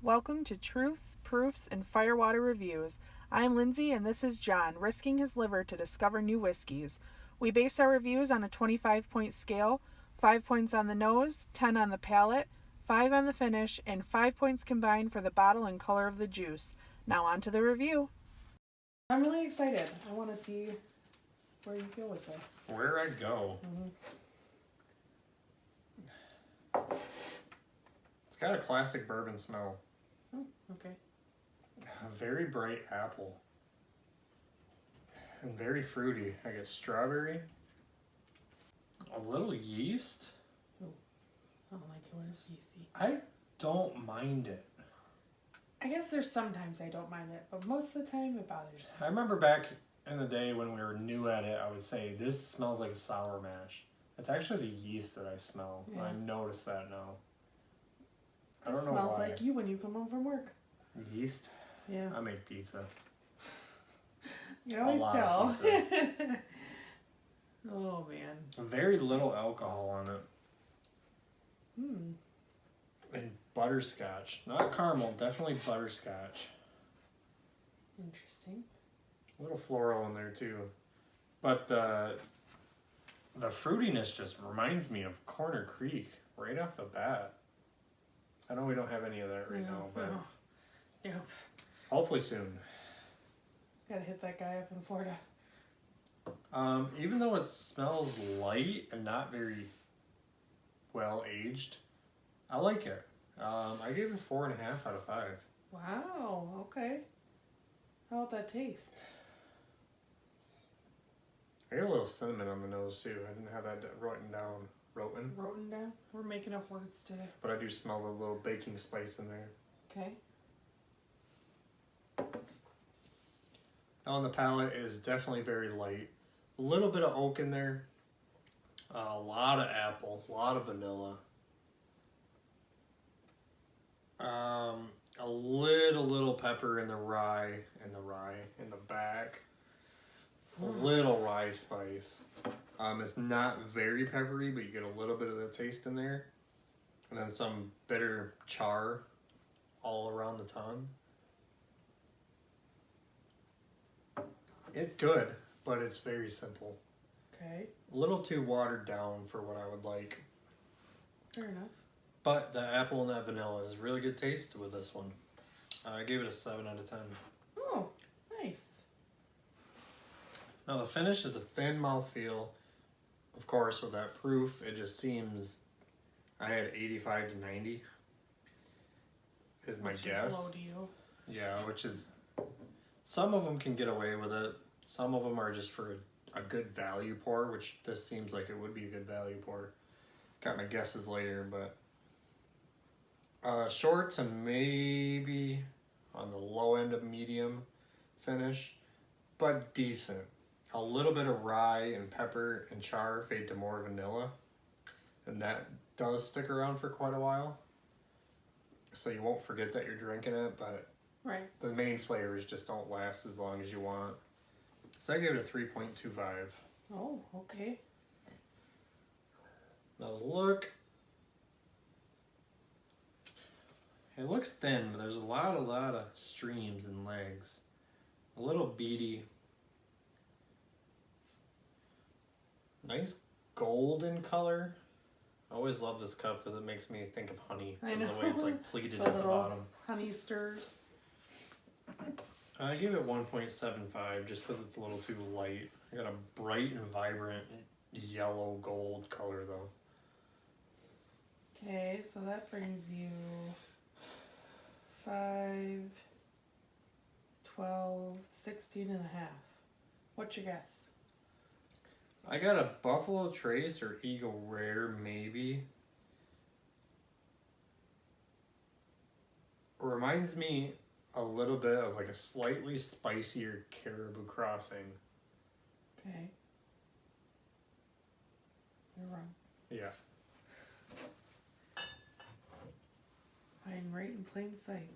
Welcome to Truths, Proofs, and Firewater Reviews. I'm Lindsey and this is John, risking his liver to discover new whiskeys. We base our reviews on a 25-point scale, 5 points on the nose, 10 on the palate, 5 on the finish, and 5 points combined for the bottle and color of the juice. Now on to the review. I'm really excited. I want to see where you go with this. Where I'd go. It's got a classic bourbon smell. Oh, okay. A very bright apple. And very fruity. I get strawberry. A little yeast. Oh, I don't like it when it's yeasty. I don't mind it. I guess there's sometimes I don't mind it, but most of the time it bothers me. I remember back in the day when we were new at it, I would say, this smells like a sour mash. It's actually the yeast that I smell. Yeah. I notice that now. I It don't know smells why. like you when you come home from work. Yeast? Yeah. I make pizza. You always lot tell. of pizza. Oh, man. Very little alcohol on it. Hmm. And butterscotch. Not caramel, definitely butterscotch. Interesting. A little floral in there too. But the fruitiness just reminds me of Corner Creek right off the bat. I know we don't have any of that right now, but Yep. hopefully soon. Gotta hit that guy up in Florida. Even though it smells light and not very well aged, I like it. I gave it 4.5 out of 5. Wow, okay. How about that taste? I got a little cinnamon on the nose too. I didn't have that written down. Roten down? We're making up words today. But I do smell the little baking spice in there. Okay. On the palate is definitely very light. A little bit of oak in there. A lot of apple. A lot of vanilla. A little pepper in the rye, in the back. A little rye spice. It's not very peppery, but you get a little bit of the taste in there. And then some bitter char all around the tongue. It's good, but it's very simple. Okay. A little too watered down for what I would like. Fair enough. But the apple and that vanilla is really good taste with this one. I gave it a 7 out of 10. Oh, nice. Now the finish is a thin mouthfeel. Of course, with that proof, it just seems... I had 85 to 90 is my guess. Is low to you. Yeah, which is... Some of them can get away with it. Some of them are just for a good value pour, which this seems like it would be a good value pour. Got my guesses later, but... short to maybe on the low end of medium finish, but decent. A little bit of rye and pepper and char fade to more vanilla, and that does stick around for quite a while. So you won't forget that you're drinking it, but right. The main flavors just don't last as long as you want. So I gave it a 3.25. Oh, okay. Now look. It looks thin, but there's a lot of streams and legs. A little beady. Nice golden color. I always love this cup because it makes me think of honey. I know. The way it's like pleated The at the little bottom. honey stirs. I gave it 1.75 just because it's a little too light. I got a bright and vibrant yellow gold color though. Okay, so that brings you 5, 12, 16 and a half. What's your guess? I got a Buffalo Trace or Eagle Rare maybe. Reminds me a little bit of like a slightly spicier Caribou Crossing. Okay. You're wrong. Yeah. I'm right in plain sight.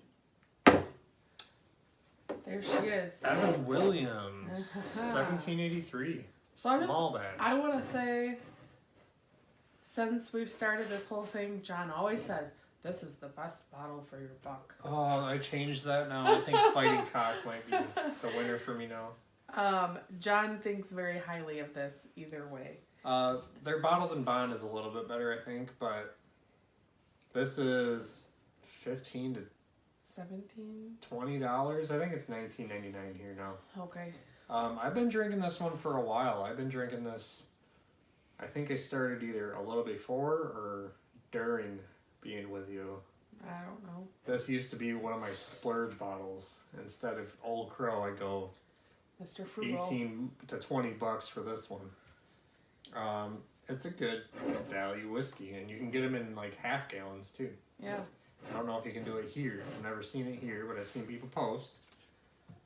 There she is. Evan Williams, 1783. So I'm Small batch. I want to say, since we've started this whole thing, John always says, This is the best bottle for your buck. Oh, I changed that now. I think Fighting Cock might be the winner for me now. John thinks very highly of this either way. Their bottled and bond is a little bit better, I think, but this is $15 to $17? $20. I think it's $19.99 here now. Okay. I've been drinking this one for a while. I've been drinking this. I think I started either a little before or during being with you. I don't know. This used to be one of my splurge bottles. Instead of Old Crow, I go Mr. Frugal. 18 to $20 for this one. It's a good value whiskey, and you can get them in like half gallons too. Yeah. I don't know if you can do it here. I've never seen it here, but I've seen people post.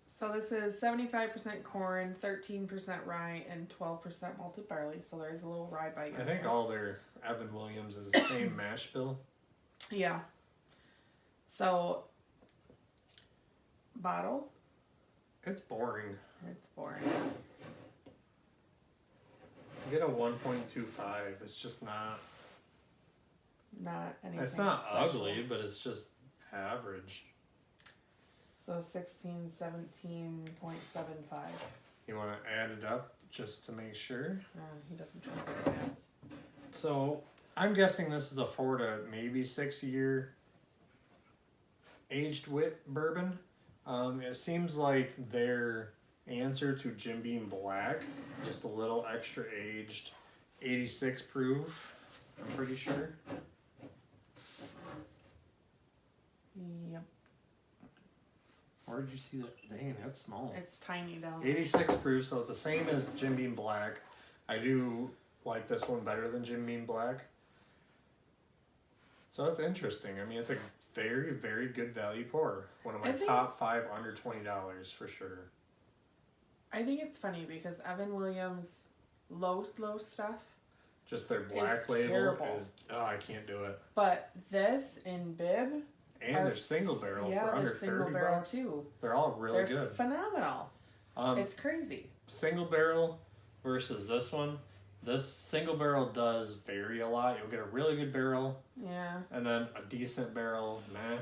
So this is 75% corn, 13% rye, and 12% malted barley. So there's a little rye bite. I think all their Evan Williams is the same mash bill. Yeah. So, bottle. It's boring. It's boring. Get a 1.25. It's just not. Not anything. It's not special. ugly, but it's just average. So 16, 17.75. You want to add it up just to make sure? He doesn't trust the math. So I'm guessing this is a 4 to maybe 6 year aged wit bourbon. It seems like their answer to Jim Beam Black, just a little extra aged, 86 proof. I'm pretty sure. Yep. Where did you see that? Dang, that's small. It's tiny down. 86 proof, so it's the same as Jim Beam Black. I do like this one better than Jim Beam Black. So that's interesting. I mean, it's a very, very good value pour. One of my top 5 under $20 for sure. I think it's funny because Evan Williams' low stuff. Just their black label terrible. is, oh, I can't do it. But this in Bib. And their single barrel for under 30 single barrel bucks. too. They're all really They're good. Phenomenal. It's crazy. Single barrel versus this one. This single barrel does vary a lot. You'll get a really good barrel. Yeah. And then a decent barrel, meh.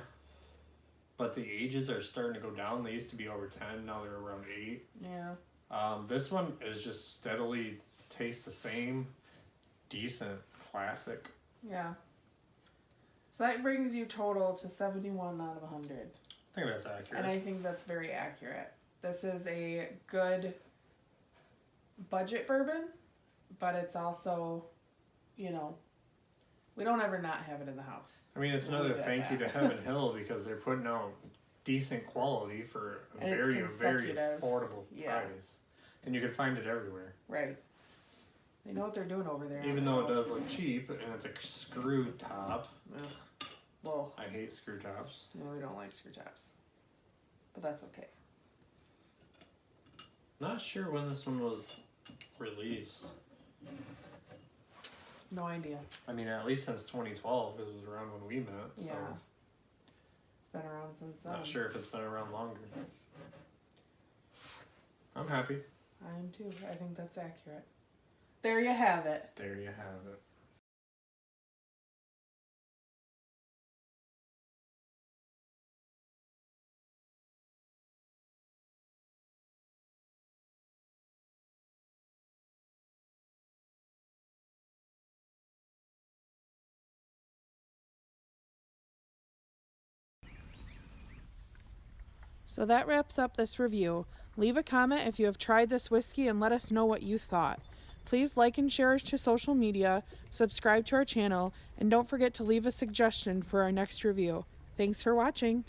But the ages are starting to go down. They used to be over 10. Now they're around 8. Yeah. This one is just steadily tastes the same. Decent. Classic. Yeah. So that brings you total to 71 out of 100. I think that's accurate. And I think that's very accurate. This is a good budget bourbon, but it's also, you know, we don't ever not have it in the house. I mean, it's another thank you to Heaven Hill because they're putting out decent quality for a very affordable price. And you can find it everywhere. Right. They know what they're doing over there. Even though it does look cheap and it's a screw top. Ugh. Well, I hate screw tops. No, we don't like screw tops. But that's okay. Not sure when this one was released. No idea. I mean, at least since 2012 because it was around when we met. So. Yeah. It's been around since then. Not sure if it's been around longer. I'm happy. I am too. I think that's accurate. There you have it. There you have it. So that wraps up this review. Leave a comment if you have tried this whiskey and let us know what you thought. Please like and share to social media, subscribe to our channel, and don't forget to leave a suggestion for our next review. Thanks for watching.